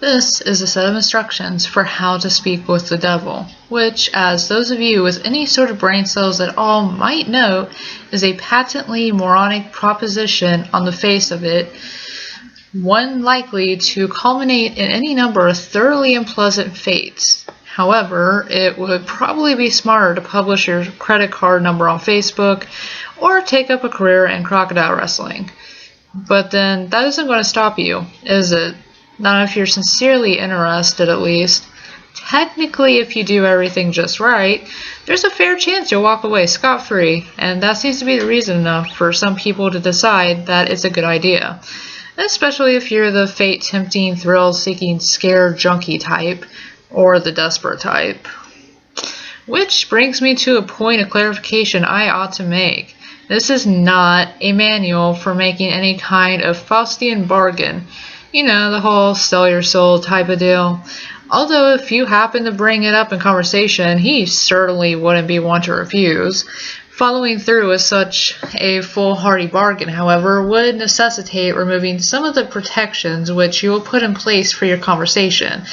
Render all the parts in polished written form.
This is a set of instructions for how to speak with the devil, which, as those of you with any sort of brain cells at all might know, is a patently moronic proposition on the face of it, one likely to culminate in any number of thoroughly unpleasant fates. However, it would probably be smarter to publish your credit card number on Facebook or take up a career in crocodile wrestling. But then that isn't going to stop you, is it? Not if you're sincerely interested, at least. Technically, if you do everything just right, there's a fair chance you'll walk away scot-free, and that seems to be the reason enough for some people to decide that it's a good idea. Especially if you're the fate-tempting, thrill-seeking, scare junkie type, or the desperate type. Which brings me to a point of clarification I ought to make. This is not a manual for making any kind of Faustian bargain. You know, the whole sell your soul type of deal. Although if you happen to bring it up in conversation, he certainly wouldn't be one to refuse. Following through with such a foolhardy bargain, however, would necessitate removing some of the protections which you will put in place for your conversation.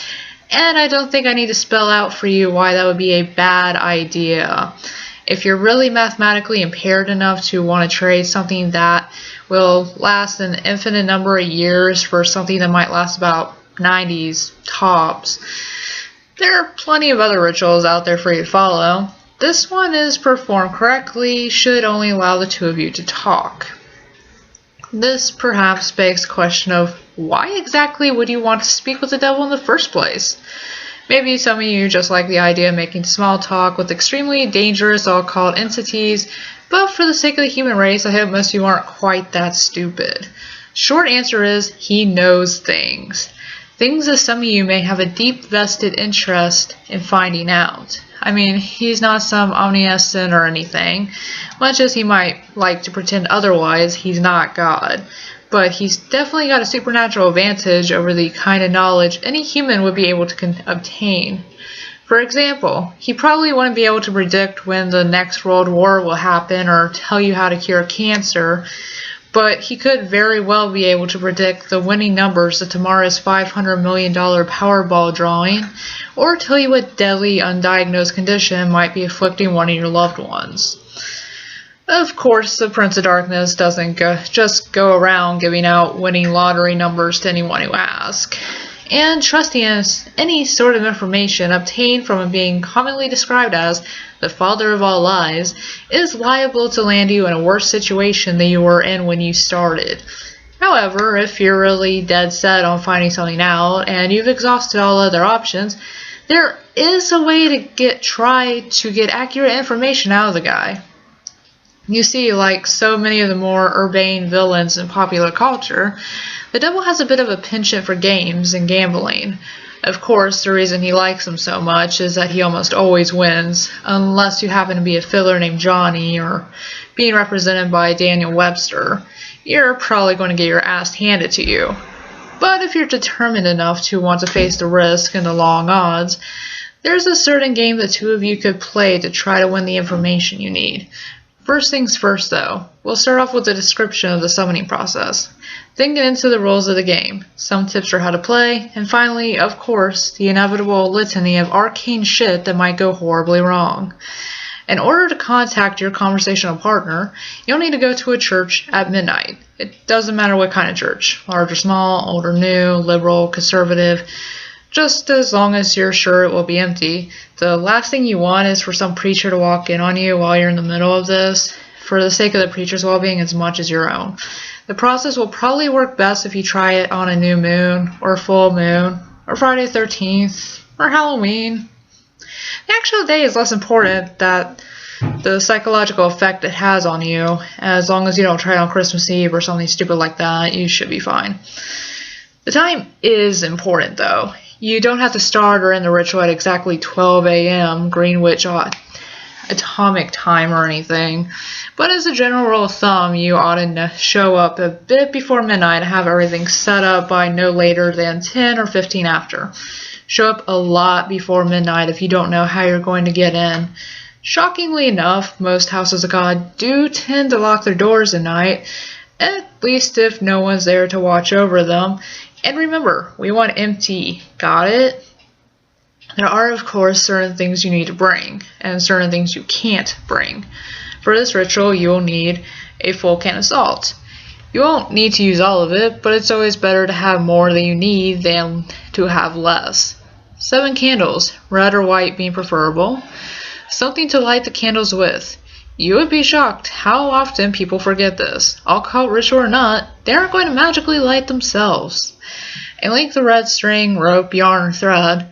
And I don't think I need to spell out for you why that would be a bad idea. If you're really mathematically impaired enough to want to trade something that will last an infinite number of years for something that might last about 90s tops, there are plenty of other rituals out there for you to follow. This one is performed correctly, should only allow the two of you to talk. This perhaps begs the question of why exactly would you want to speak with the devil in the first place? Maybe some of you just like the idea of making small talk with extremely dangerous occult entities, but for the sake of the human race, I hope most of you aren't quite that stupid. Short answer is, he knows things. Things that some of you may have a deep vested interest in finding out. I mean, he's not some omniscient or anything. Much as he might like to pretend otherwise, he's not God. But he's definitely got a supernatural advantage over the kind of knowledge any human would be able to obtain. For example, he probably wouldn't be able to predict when the next world war will happen or tell you how to cure cancer, but he could very well be able to predict the winning numbers of tomorrow's $500 million Powerball drawing, or tell you what deadly undiagnosed condition might be afflicting one of your loved ones. Of course, the Prince of Darkness doesn't just go around giving out winning lottery numbers to anyone who asks. And trusting in any sort of information obtained from a being commonly described as the father of all lies is liable to land you in a worse situation than you were in when you started. However, if you're really dead set on finding something out and you've exhausted all other options, there is a way to try to get accurate information out of the guy. You see, like so many of the more urbane villains in popular culture, the devil has a bit of a penchant for games and gambling. Of course, the reason he likes them so much is that he almost always wins, unless you happen to be a fiddler named Johnny or being represented by Daniel Webster. You're probably going to get your ass handed to you. But if you're determined enough to want to face the risk and the long odds, there's a certain game the two of you could play to try to win the information you need. First things first, though, we'll start off with a description of the summoning process, then get into the rules of the game, some tips for how to play, and finally, of course, the inevitable litany of arcane shit that might go horribly wrong. In order to contact your conversational partner, you'll need to go to a church at midnight. It doesn't matter what kind of church, large or small, old or new, liberal, conservative, just as long as you're sure it will be empty. The last thing you want is for some preacher to walk in on you while you're in the middle of this, for the sake of the preacher's well-being as much as your own. The process will probably work best if you try it on a new moon, or full moon, or Friday the 13th, or Halloween. The actual day is less important than the psychological effect it has on you. As long as you don't try it on Christmas Eve or something stupid like that, you should be fine. The time is important, though. You don't have to start or end the ritual at exactly 12 a.m. Greenwich atomic time or anything, but as a general rule of thumb, you ought to show up a bit before midnight and have everything set up by no later than 10 or 15 after. Show up a lot before midnight if you don't know how you're going to get in. Shockingly enough, most houses of God do tend to lock their doors at night, at least if no one's there to watch over them. And remember, we want empty. Got it? There are, of course, certain things you need to bring, and certain things you can't bring. For this ritual, you will need a full can of salt. You won't need to use all of it, but it's always better to have more than you need than to have less. 7 candles, red or white being preferable. Something to light the candles with. You would be shocked how often people forget this. Occult ritual or not, they aren't going to magically light themselves. A length of red string, rope, yarn, or thread.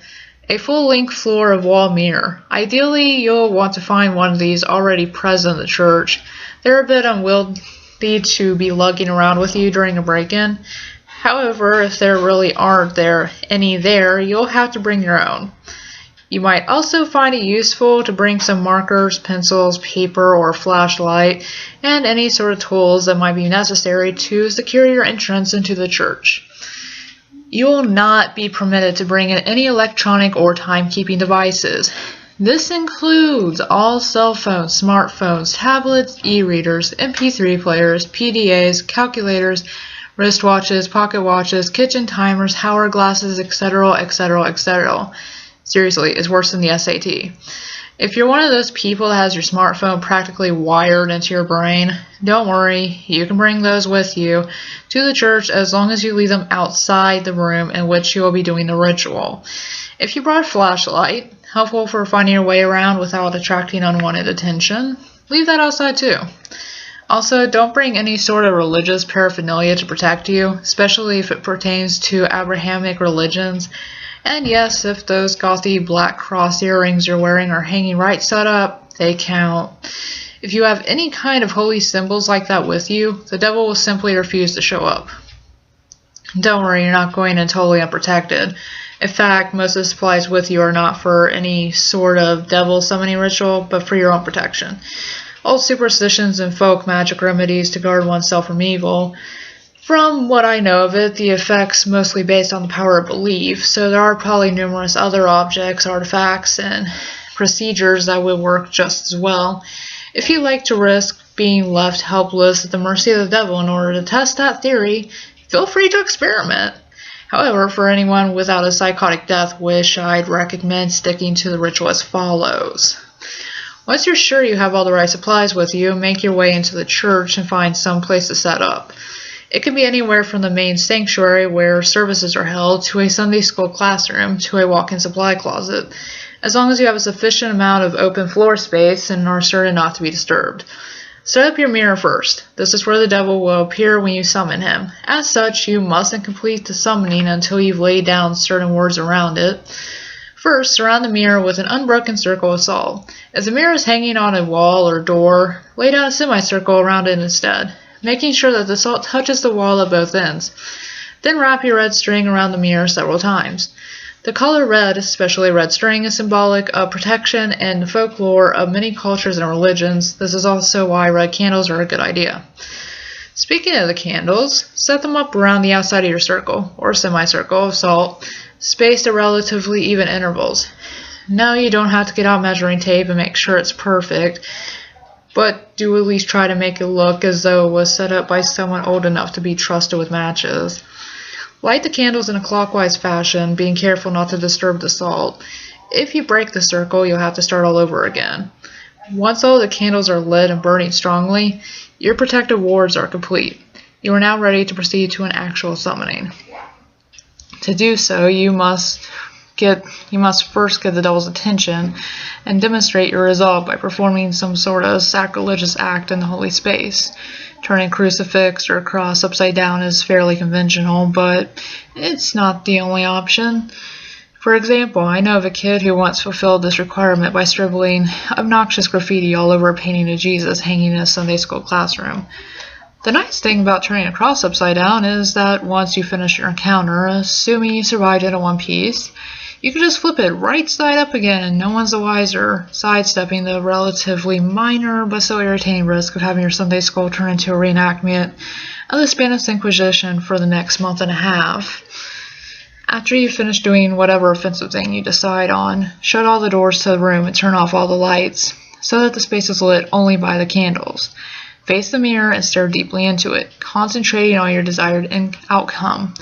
A full-length floor of wall mirror. Ideally, you'll want to find one of these already present in the church. They're a bit unwieldy to be lugging around with you during a break-in. However, if there really aren't any there, you'll have to bring your own. You might also find it useful to bring some markers, pencils, paper, or flashlight, and any sort of tools that might be necessary to secure your entrance into the church. You will not be permitted to bring in any electronic or timekeeping devices. This includes all cell phones, smartphones, tablets, e-readers, MP3 players, PDAs, calculators, wristwatches, pocket watches, kitchen timers, hourglasses, etc., etc., etc. Seriously, it's worse than the SAT. If you're one of those people that has your smartphone practically wired into your brain, don't worry, you can bring those with you to the church as long as you leave them outside the room in which you will be doing the ritual. If you brought a flashlight, helpful for finding your way around without attracting unwanted attention, leave that outside too. Also, don't bring any sort of religious paraphernalia to protect you, especially if it pertains to Abrahamic religions. And yes, if those gothy black cross earrings you're wearing are hanging right side up, they count. If you have any kind of holy symbols like that with you, the devil will simply refuse to show up. Don't worry, you're not going in totally unprotected. In fact, most of the supplies with you are not for any sort of devil summoning ritual, but for your own protection. Old superstitions and folk magic remedies to guard oneself from evil. From what I know of it, the effect's mostly based on the power of belief, so there are probably numerous other objects, artifacts, and procedures that will work just as well. If you like to risk being left helpless at the mercy of the devil in order to test that theory, feel free to experiment. However, for anyone without a psychotic death wish, I'd recommend sticking to the ritual as follows. Once you're sure you have all the right supplies with you, make your way into the church and find some place to set up. It can be anywhere from the main sanctuary where services are held to a Sunday school classroom to a walk-in supply closet, as long as you have a sufficient amount of open floor space and are certain not to be disturbed. Set up your mirror first. This is where the devil will appear when you summon him. As such, you mustn't complete the summoning until you've laid down certain words around it. First, surround the mirror with an unbroken circle of salt. If the mirror is hanging on a wall or door, lay down a semicircle around it instead, making sure that the salt touches the wall at both ends. Then wrap your red string around the mirror several times. The color red, especially red string, is symbolic of protection and the folklore of many cultures and religions. This is also why red candles are a good idea. Speaking of the candles, set them up around the outside of your circle, or semicircle of salt, spaced at relatively even intervals. No, you don't have to get out measuring tape and make sure it's perfect, but do at least try to make it look as though it was set up by someone old enough to be trusted with matches. Light the candles in a clockwise fashion, being careful not to disturb the salt. If you break the circle, you'll have to start all over again. Once all the candles are lit and burning strongly, your protective wards are complete. You are now ready to proceed to an actual summoning. To do so, you must first get the devil's attention and demonstrate your resolve by performing some sort of sacrilegious act in the holy space. Turning a crucifix or a cross upside down is fairly conventional, but it's not the only option. For example, I know of a kid who once fulfilled this requirement by scribbling obnoxious graffiti all over a painting of Jesus hanging in a Sunday school classroom. The nice thing about turning a cross upside down is that once you finish your encounter, assuming you survived it in one piece, you can just flip it right side up again and no one's the wiser, sidestepping the relatively minor but so irritating risk of having your Sunday school turn into a reenactment of the Spanish Inquisition for the next month and a half. After you finish doing whatever offensive thing you decide on, shut all the doors to the room and turn off all the lights, so that the space is lit only by the candles. Face the mirror and stare deeply into it, concentrating on your desired outcome.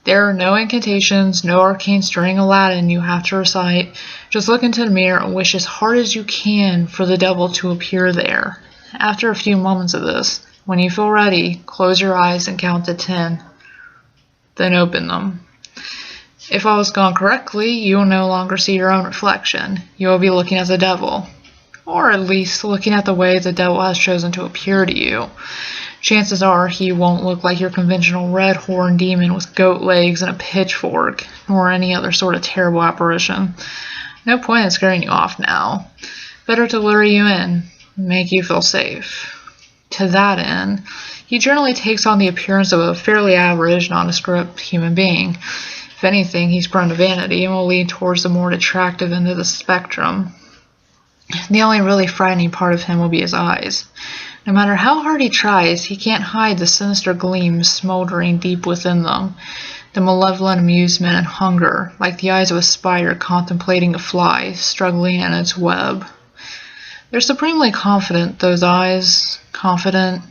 There are no incantations, no arcane string Aladdin you have to recite. Just look into the mirror and wish as hard as you can for the devil to appear there. After a few moments of this, when you feel ready, close your eyes and count to 10. Then open them. If all has gone correctly, you will no longer see your own reflection. You will be looking at the devil. Or at least looking at the way the devil has chosen to appear to you. Chances are he won't look like your conventional red horned demon with goat legs and a pitchfork, nor any other sort of terrible apparition. No point in scaring you off now. Better to lure you in, make you feel safe. To that end, he generally takes on the appearance of a fairly average, nondescript human being. If anything, he's prone to vanity and will lean towards the more attractive end of the spectrum. The only really frightening part of him will be his eyes. No matter how hard he tries, he can't hide the sinister gleams smoldering deep within them, the malevolent amusement and hunger, like the eyes of a spider contemplating a fly struggling in its web. They're supremely confident, those eyes, confident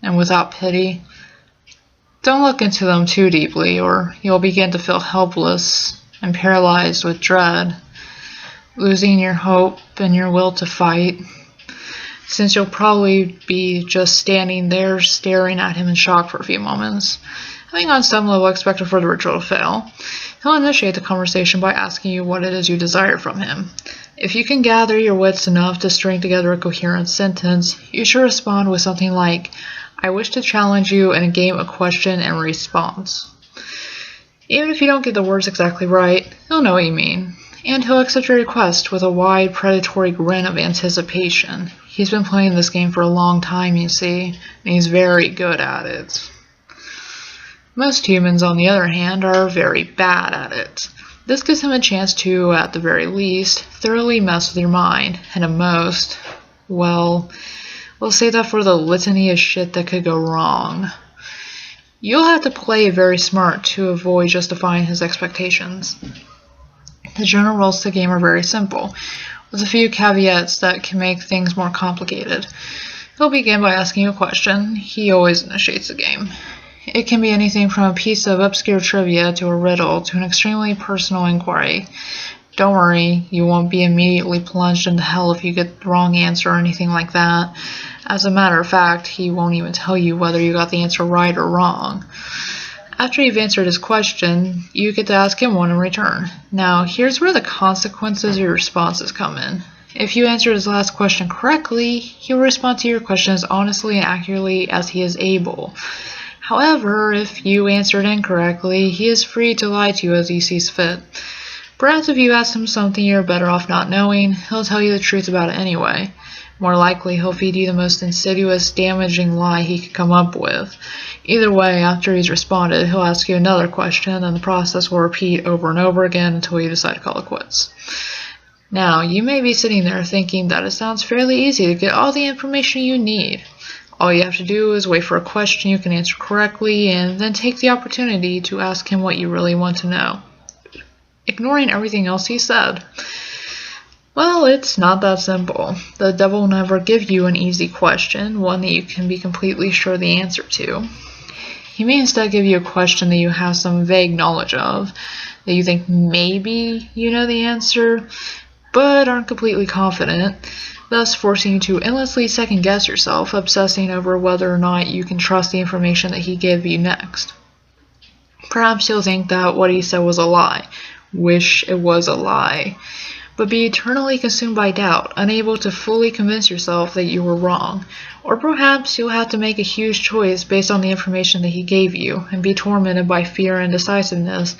and without pity. Don't look into them too deeply, or you'll begin to feel helpless and paralyzed with dread, losing your hope and your will to fight, since you'll probably be just standing there staring at him in shock for a few moments, having on some level expected for the ritual to fail. He'll initiate the conversation by asking you what it is you desire from him. If you can gather your wits enough to string together a coherent sentence, you should respond with something like, "I wish to challenge you in a game of question and response." Even if you don't get the words exactly right, he'll know what you mean, and he'll accept your request with a wide, predatory grin of anticipation. He's been playing this game for a long time, you see, and he's very good at it. Most humans, on the other hand, are very bad at it. This gives him a chance to, at the very least, thoroughly mess with your mind, and at most, well, we'll say that for the litany of shit that could go wrong. You'll have to play very smart to avoid justifying his expectations. The general rules to the game are very simple, with a few caveats that can make things more complicated. He'll begin by asking you a question. He always initiates the game. It can be anything from a piece of obscure trivia to a riddle to an extremely personal inquiry. Don't worry, you won't be immediately plunged into hell if you get the wrong answer or anything like that. As a matter of fact, he won't even tell you whether you got the answer right or wrong. After you've answered his question, you get to ask him one in return. Now, here's where the consequences of your responses come in. If you answer his last question correctly, he will respond to your question as honestly and accurately as he is able. However, if you answered incorrectly, he is free to lie to you as he sees fit. Perhaps if you ask him something you're better off not knowing, he'll tell you the truth about it anyway. More likely, he'll feed you the most insidious, damaging lie he could come up with. Either way, after he's responded, he'll ask you another question, and the process will repeat over and over again until you decide to call it quits. Now, you may be sitting there thinking that it sounds fairly easy to get all the information you need. All you have to do is wait for a question you can answer correctly, and then take the opportunity to ask him what you really want to know, ignoring everything else he said. Well, it's not that simple. The devil will never give you an easy question, one that you can be completely sure the answer to. He may instead give you a question that you have some vague knowledge of, that you think maybe you know the answer, but aren't completely confident, thus forcing you to endlessly second-guess yourself, obsessing over whether or not you can trust the information that he gave you next. Perhaps you'll think that what he said was a lie, wish it was a lie, but be eternally consumed by doubt, unable to fully convince yourself that you were wrong. Or perhaps you'll have to make a huge choice based on the information that he gave you, and be tormented by fear and indecisiveness,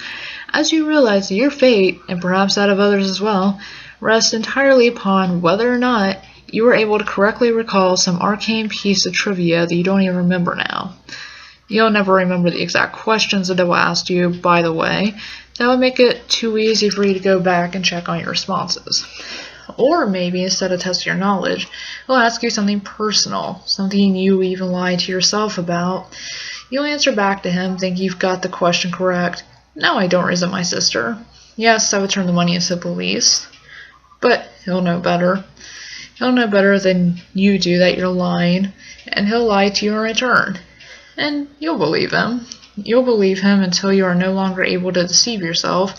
as you realize that your fate, and perhaps that of others as well, rests entirely upon whether or not you were able to correctly recall some arcane piece of trivia that you don't even remember now. You'll never remember the exact questions the devil asked you, by the way. That would make it too easy for you to go back and check on your responses. Or maybe instead of testing your knowledge, he'll ask you something personal, something you even lied to yourself about. You'll answer back to him, think you've got the question correct. No, I don't resent my sister. Yes, I would turn the money into the police. But he'll know better. He'll know better than you do that you're lying, and he'll lie to you in return. And you'll believe him. You'll believe him until you are no longer able to deceive yourself,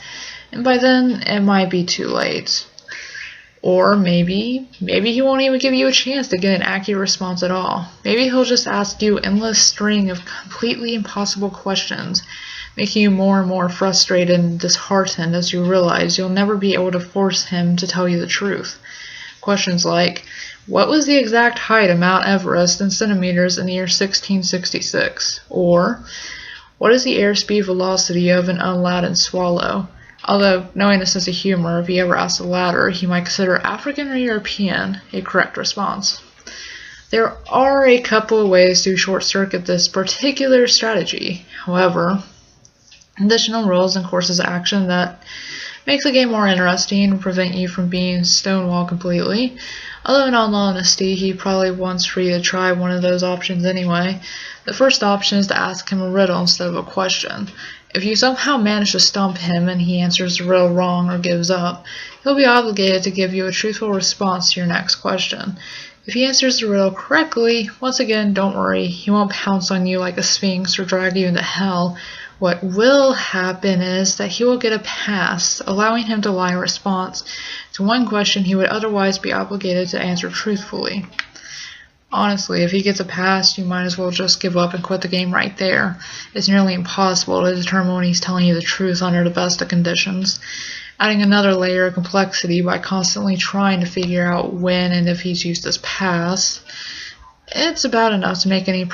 and by then it might be too late. Or maybe he won't even give you a chance to get an accurate response at all. Maybe he'll just ask you an endless string of completely impossible questions, making you more and more frustrated and disheartened as you realize you'll never be able to force him to tell you the truth. Questions like, what was the exact height of Mount Everest in centimeters in the year 1666? Or, what is the airspeed velocity of an unladen swallow? Although, knowing the sense of humor, if he ever asks the latter, he might consider African or European a correct response. There are a couple of ways to short-circuit this particular strategy. However, additional rules and courses of action that makes the game more interesting and prevent you from being stonewalled completely. Although in all honesty, he probably wants for you to try one of those options anyway. The first option is to ask him a riddle instead of a question. If you somehow manage to stump him and he answers the riddle wrong or gives up, he'll be obligated to give you a truthful response to your next question. If he answers the riddle correctly, once again, don't worry, he won't pounce on you like a sphinx or drag you into hell. What will happen is that he will get a pass, allowing him to lie in response to one question he would otherwise be obligated to answer truthfully. Honestly, if he gets a pass, you might as well just give up and quit the game right there. It's nearly impossible to determine when he's telling you the truth under the best of conditions. Adding another layer of complexity by constantly trying to figure out when and if he's used his pass, it's about enough to make any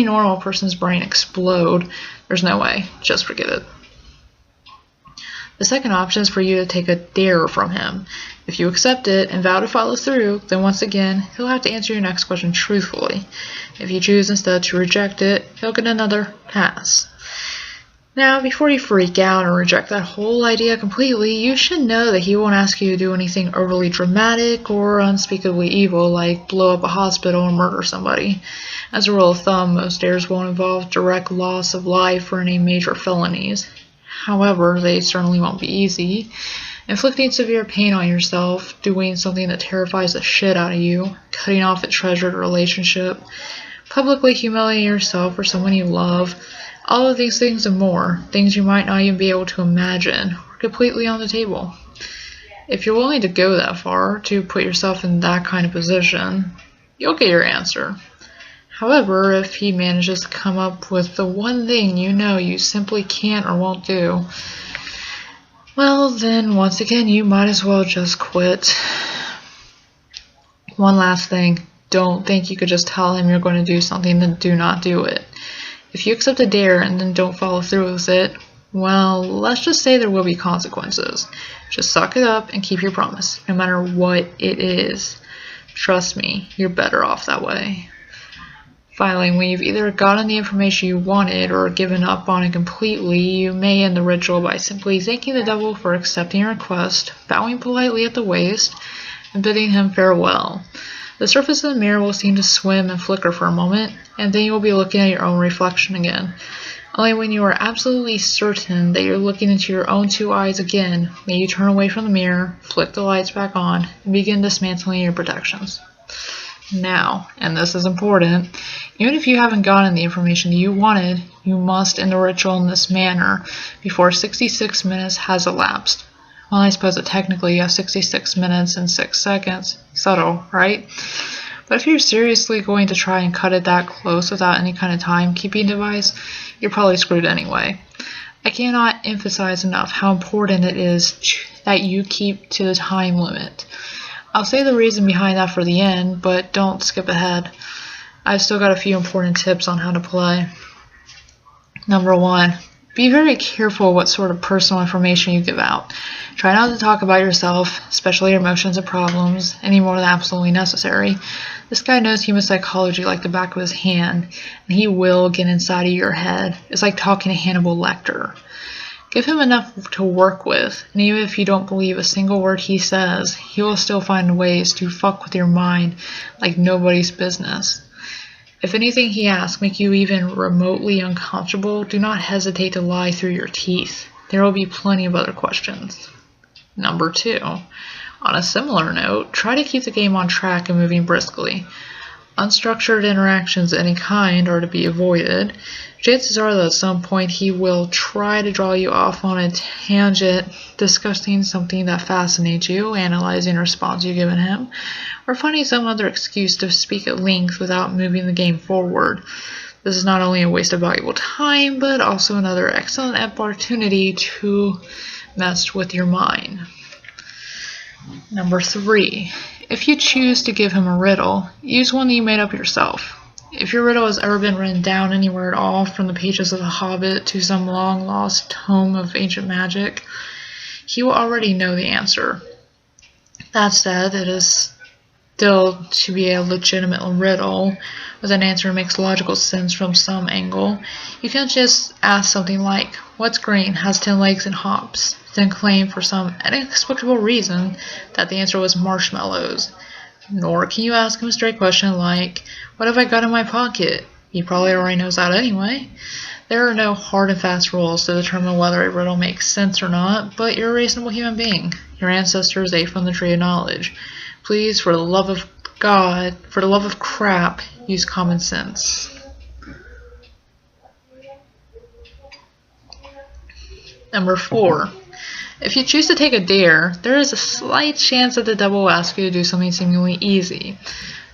normal person's brain explode. There's no way. Just forget it. The second option is for you to take a dare from him. If you accept it and vow to follow through, then once again, he'll have to answer your next question truthfully. If you choose instead to reject it, he'll get another pass. Now, before you freak out and reject that whole idea completely, you should know that he won't ask you to do anything overly dramatic or unspeakably evil, like blow up a hospital or murder somebody. As a rule of thumb, most dares won't involve direct loss of life or any major felonies. However, they certainly won't be easy. Inflicting severe pain on yourself, doing something that terrifies the shit out of you, cutting off a treasured relationship, publicly humiliating yourself or someone you love, all of these things and more, things you might not even be able to imagine, are completely on the table. If you're willing to go that far, to put yourself in that kind of position, you'll get your answer. However, if he manages to come up with the one thing you know you simply can't or won't do, well, then once again, you might as well just quit. One last thing, don't think you could just tell him you're going to do something, then do not do it. If you accept a dare and then don't follow through with it, well, let's just say there will be consequences. Just suck it up and keep your promise, no matter what it is. Trust me, you're better off that way. Finally, when you've either gotten the information you wanted or given up on it completely, you may end the ritual by simply thanking the devil for accepting your request, bowing politely at the waist, and bidding him farewell. The surface of the mirror will seem to swim and flicker for a moment, and then you will be looking at your own reflection again. Only when you are absolutely certain that you're looking into your own two eyes again, may you turn away from the mirror, flick the lights back on, and begin dismantling your protections. Now, and this is important, even if you haven't gotten the information you wanted, you must end the ritual in this manner before 66 minutes has elapsed. Well, I suppose that technically you have 66 minutes and 6 seconds. Subtle, right? But if you're seriously going to try and cut it that close without any kind of timekeeping device, you're probably screwed anyway. I cannot emphasize enough how important it is that you keep to the time limit. I'll say the reason behind that for the end, but don't skip ahead. I've still got a few important tips on how to play. Number 1, be very careful what sort of personal information you give out. Try not to talk about yourself, especially your emotions and problems, any more than absolutely necessary. This guy knows human psychology like the back of his hand, and he will get inside of your head. It's like talking to Hannibal Lecter. Give him enough to work with, and even if you don't believe a single word he says, he will still find ways to fuck with your mind like nobody's business. If anything he asks make you even remotely uncomfortable, do not hesitate to lie through your teeth. There will be plenty of other questions. Number 2, on a similar note, try to keep the game on track and moving briskly. unstructured interactions of any kind are to be avoided. Chances are that at some point he will try to draw you off on a tangent, discussing something that fascinates you, analyzing the response you've given him, or finding some other excuse to speak at length without moving the game forward. This is not only a waste of valuable time, but also another excellent opportunity to mess with your mind. Number 3. If you choose to give him a riddle, use one that you made up yourself. If your riddle has ever been written down anywhere at all, from the pages of The Hobbit to some long-lost tome of ancient magic, he will already know the answer. That said, it is still to be a legitimate riddle, with an answer that makes logical sense from some angle. You can't just ask something like, "What's green, has 10 legs and hops?" then claim for some inexplicable reason that the answer was marshmallows. Nor can you ask him a straight question like, "What have I got in my pocket?" He probably already knows that anyway. There are no hard and fast rules to determine whether a riddle makes sense or not, but you're a reasonable human being. Your ancestors ate from the tree of knowledge. Please, for the love of God, for the love of crap, use common sense. Number 4. If you choose to take a dare, there is a slight chance that the devil will ask you to do something seemingly easy.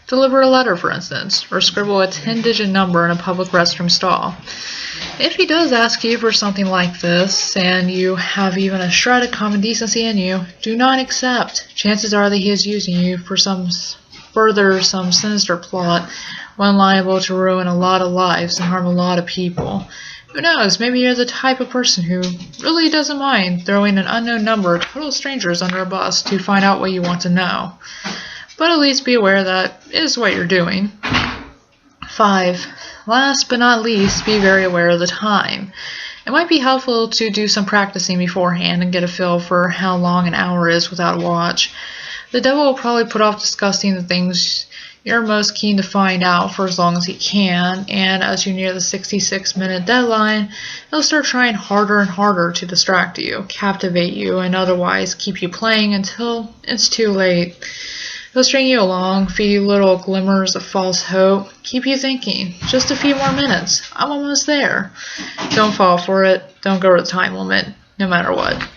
Deliver a letter, for instance, or scribble a 10-digit number in a public restroom stall. If he does ask you for something like this, and you have even a shred of common decency in you, do not accept. Chances are that he is using you for some sinister plot, one liable to ruin a lot of lives and harm a lot of people. Who knows, maybe you're the type of person who really doesn't mind throwing an unknown number of total strangers under a bus to find out what you want to know. But at least be aware that is what you're doing. 5. Last but not least, be very aware of the time. It might be helpful to do some practicing beforehand and get a feel for how long an hour is without a watch. The devil will probably put off discussing the things you're most keen to find out for as long as he can, and as you near the 66-minute deadline, he'll start trying harder and harder to distract you, captivate you, and otherwise keep you playing until it's too late. He'll string you along, feed you little glimmers of false hope, keep you thinking, just a few more minutes, I'm almost there. Don't fall for it, don't go over the time limit, no matter what.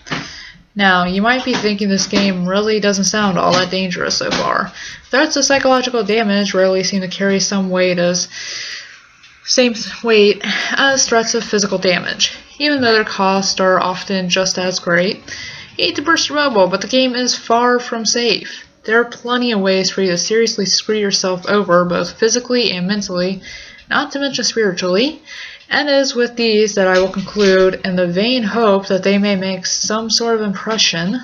Now, you might be thinking this game really doesn't sound all that dangerous so far. Threats of psychological damage rarely seem to carry same weight as threats of physical damage, even though their costs are often just as great. You hate to burst your bubble, but the game is far from safe. There are plenty of ways for you to seriously screw yourself over, both physically and mentally, not to mention spiritually. And it is with these that I will conclude, in the vain hope that they may make some sort of impression.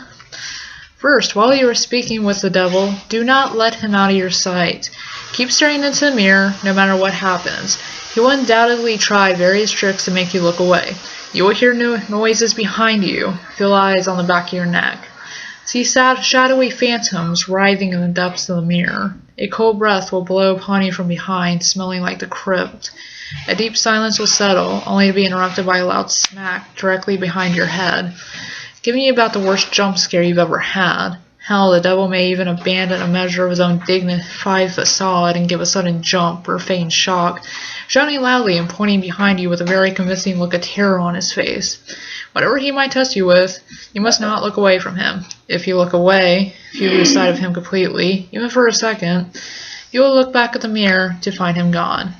First, while you are speaking with the devil, do not let him out of your sight. Keep staring into the mirror, no matter what happens. He will undoubtedly try various tricks to make you look away. You will hear noises behind you, feel eyes on the back of your neck. See shadowy phantoms writhing in the depths of the mirror. A cold breath will blow upon you from behind, smelling like the crypt. A deep silence will settle, only to be interrupted by a loud smack directly behind your head, giving you about the worst jump scare you've ever had. Hell, the devil may even abandon a measure of his own dignified facade and give a sudden jump or faint shock, shouting loudly and pointing behind you with a very convincing look of terror on his face. Whatever he might test you with, you must not look away from him. If you look away, if you lose sight of him completely, even for a second, you will look back at the mirror to find him gone.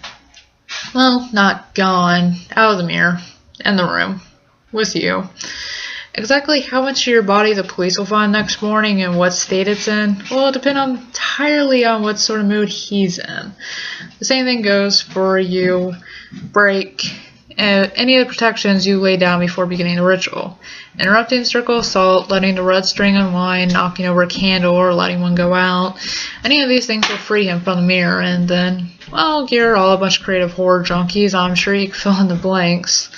Well, not gone, out of the mirror, in the room, with you. Exactly how much of your body the police will find next morning and what state it's in will depend entirely on what sort of mood he's in. The same thing goes for you break any of the protections you lay down before beginning the ritual. Interrupting the circle assault, letting the red string unwind, knocking over a candle, or letting one go out. Any of these things will free him from the mirror, and then, well, you're all a bunch of creative horror junkies. I'm sure you can fill in the blanks.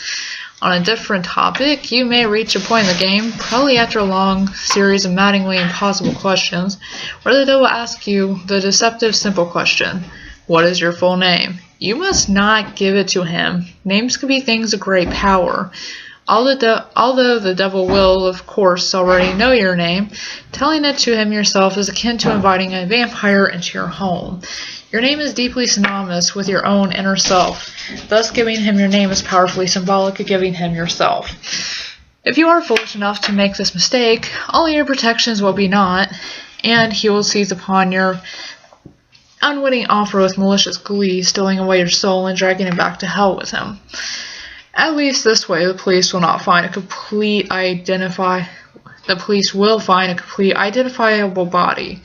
On a different topic, you may reach a point in the game, probably after a long series of maddeningly impossible questions, where the devil will ask you the deceptive simple question, what is your full name? You must not give it to him. Names can be things of great power. Although the devil will, of course, already know your name, telling it to him yourself is akin to inviting a vampire into your home. Your name is deeply synonymous with your own inner self. Thus, giving him your name is powerfully symbolic of giving him yourself. If you are foolish enough to make this mistake, all your protections will be naught, and he will seize upon your unwitting offer with malicious glee, stealing away your soul and dragging it back to hell with him. At least this way, the police will find a complete identifiable body.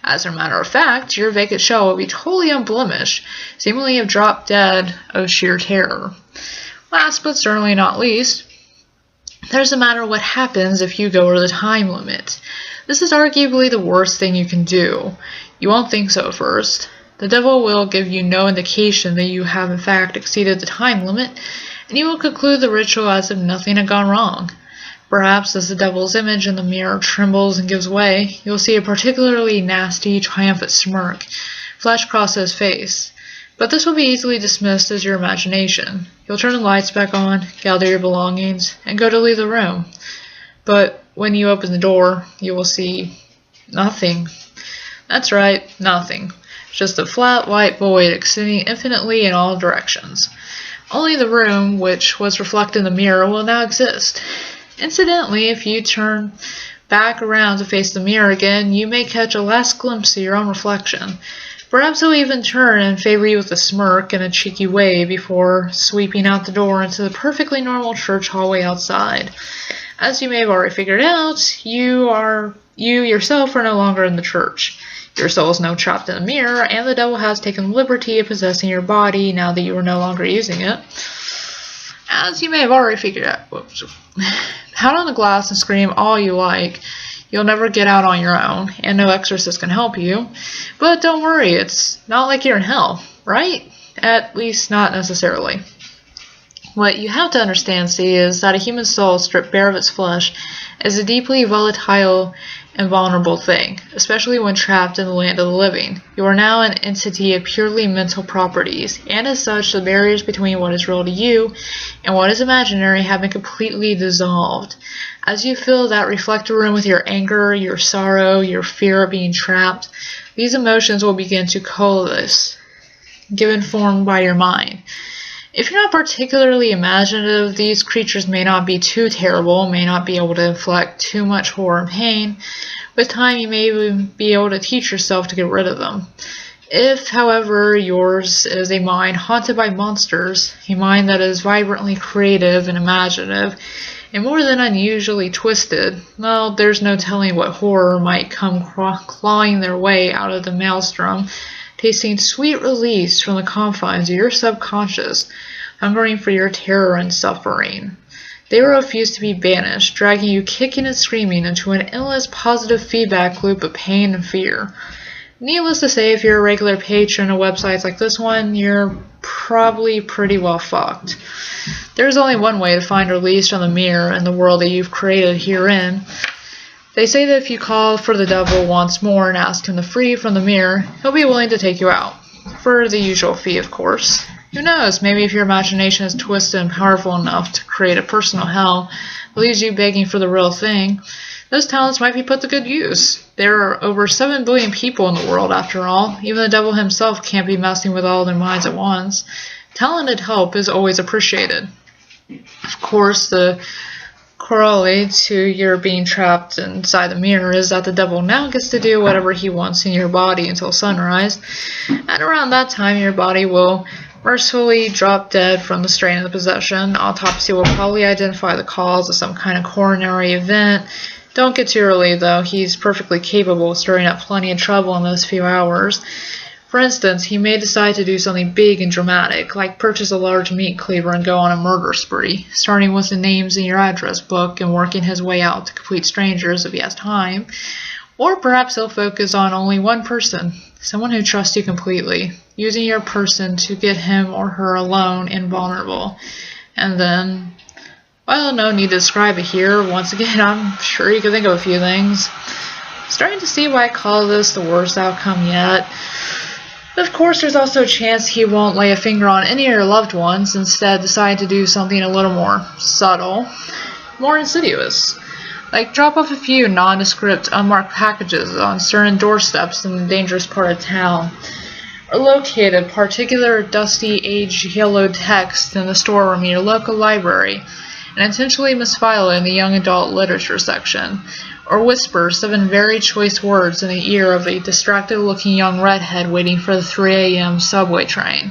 As a matter of fact, your vacant shell will be totally unblemished, seemingly have dropped dead of sheer terror. Last but certainly not least, there's the matter of what happens if you go over the time limit. This is arguably the worst thing you can do. You won't think so at first. The devil will give you no indication that you have in fact exceeded the time limit, and you will conclude the ritual as if nothing had gone wrong. Perhaps as the devil's image in the mirror trembles and gives way, you'll see a particularly nasty, triumphant smirk flash across his face. But this will be easily dismissed as your imagination. You'll turn the lights back on, gather your belongings, and go to leave the room. But when you open the door, you will see nothing. That's right, nothing. Just a flat white void extending infinitely in all directions. Only the room, which was reflected in the mirror, will now exist. Incidentally, if you turn back around to face the mirror again, you may catch a last glimpse of your own reflection. Perhaps he'll even turn and favor you with a smirk and a cheeky wave before sweeping out the door into the perfectly normal church hallway outside. As you may have already figured out, you yourself are no longer in the church. Your soul is now trapped in the mirror, and the devil has taken the liberty of possessing your body now that you are no longer using it. As you may have already figured out, pound on the glass and scream all you like. You'll never get out on your own, and no exorcist can help you. But don't worry, it's not like you're in hell, right? At least not necessarily. What you have to understand, see, is that a human soul stripped bare of its flesh is a deeply volatile and vulnerable thing, especially when trapped in the land of the living. You are now an entity of purely mental properties, and as such, the barriers between what is real to you and what is imaginary have been completely dissolved. As you fill that reflector room with your anger, your sorrow, your fear of being trapped, these emotions will begin to coalesce, given form by your mind. If you're not particularly imaginative, these creatures may not be too terrible, may not be able to inflict too much horror and pain. With time, you may even be able to teach yourself to get rid of them. If, however, yours is a mind haunted by monsters, a mind that is vibrantly creative and imaginative, and more than unusually twisted, well, there's no telling what horror might come clawing their way out of the maelstrom, tasting sweet release from the confines of your subconscious, hungering for your terror and suffering. They will refuse to be banished, dragging you kicking and screaming into an endless positive feedback loop of pain and fear. Needless to say, if you're a regular patron of websites like this one, you're probably pretty well fucked. There's only one way to find release from the mirror and the world that you've created herein. They say that if you call for the devil once more and ask him to free from the mirror, he'll be willing to take you out. For the usual fee, of course. Who knows, maybe if your imagination is twisted and powerful enough to create a personal hell that leaves you begging for the real thing, those talents might be put to good use. There are over 7 billion people in the world, after all. Even the devil himself can't be messing with all their minds at once. Talented help is always appreciated. Of course, the corollary to your being trapped inside the mirror is that the devil now gets to do whatever he wants in your body until sunrise, and around that time your body will mercifully drop dead from the strain of the possession. Autopsy will probably identify the cause of some kind of coronary event. Don't get too early, though. He's perfectly capable of stirring up plenty of trouble in those few hours. For instance, he may decide to do something big and dramatic, like purchase a large meat cleaver and go on a murder spree, starting with the names in your address book and working his way out to complete strangers if he has time. Or perhaps he'll focus on only one person, someone who trusts you completely, using your person to get him or her alone and vulnerable. And then, well, no need to describe it here. Once again, I'm sure you can think of a few things. Starting to see why I call this the worst outcome yet. But of course, there's also a chance he won't lay a finger on any of your loved ones, instead decide to do something a little more subtle, more insidious. Like drop off a few nondescript, unmarked packages on certain doorsteps in a dangerous part of town. or locate a particular dusty, age-yellowed text in the storeroom in your local library and intentionally misfile it in the young adult literature section, or whisper 7 very choice words in the ear of a distracted-looking young redhead waiting for the 3 a.m. subway train.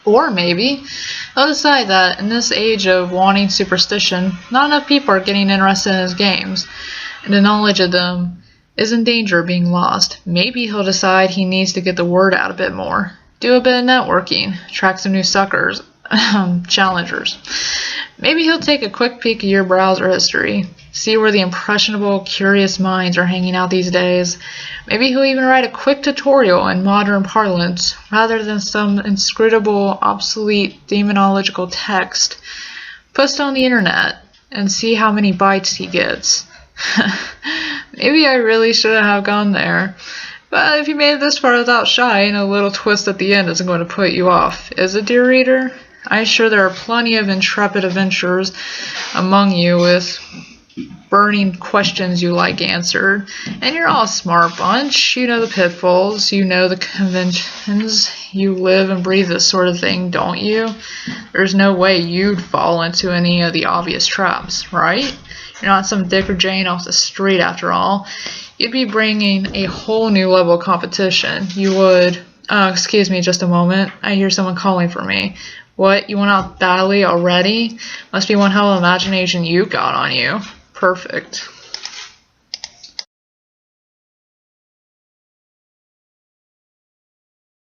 Or maybe they'll decide that in this age of wanting superstition, not enough people are getting interested in his games, and the knowledge of them is in danger of being lost. Maybe he'll decide he needs to get the word out a bit more, do a bit of networking, attract some new suckers, challengers. Maybe he'll take a quick peek at your browser history, see where the impressionable, curious minds are hanging out these days. Maybe he'll even write a quick tutorial in modern parlance, rather than some inscrutable, obsolete, demonological text. Post on the internet, and see how many bites he gets. Maybe I really shouldn't have gone there. But if you made it this far without shying, a little twist at the end isn't going to put you off, is it, dear reader? I'm sure there are plenty of intrepid adventurers among you with burning questions you like answered, and you're all a smart bunch. You know the pitfalls, you know the conventions, you live and breathe this sort of thing, don't you? There's no way you'd fall into any of the obvious traps, right? You're not some Dick or Jane off the street after all. You'd be bringing a whole new level of competition. You would... excuse me just a moment. I hear someone calling for me. What, you went out Dally already? Must be one hell of imagination you got on you. Perfect.